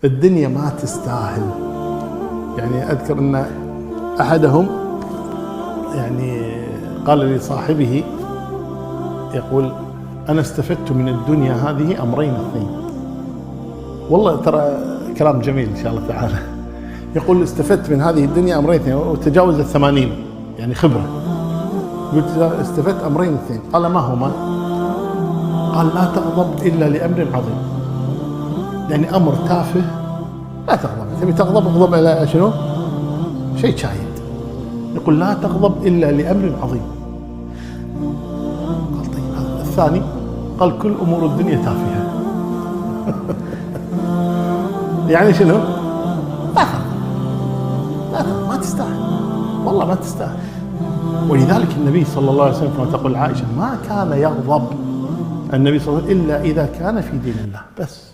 الدنيا ما تستاهل. يعني أذكر أن أحدهم يعني قال لصاحبه يقول: أنا استفدت من الدنيا هذه أمرين اثنين. والله ترى كلام جميل إن شاء الله تعالى. يقول: استفدت من هذه الدنيا أمرين اثنين، وتجاوز 80 يعني خبرة. قلت: استفدت أمرين اثنين. قال: ما هما؟ قال: لا تغضب إلا لأمر عظيم. يعني أمر تافه لا تغضب، تبي تغضب اغضب على شنو؟ شيء شايد. يقول: لا تغضب إلا لأمر عظيم. قال: طيب الثاني؟ قال: كل أمور الدنيا تافهة. يعني شنو؟ لا تغضب، ما تستاهل، والله ما تستاهل. ولذلك النبي صلى الله عليه وسلم كما تقول عائشة ما كان يغضب النبي صلى الله عليه وسلم إلا إذا كان في دين الله بس.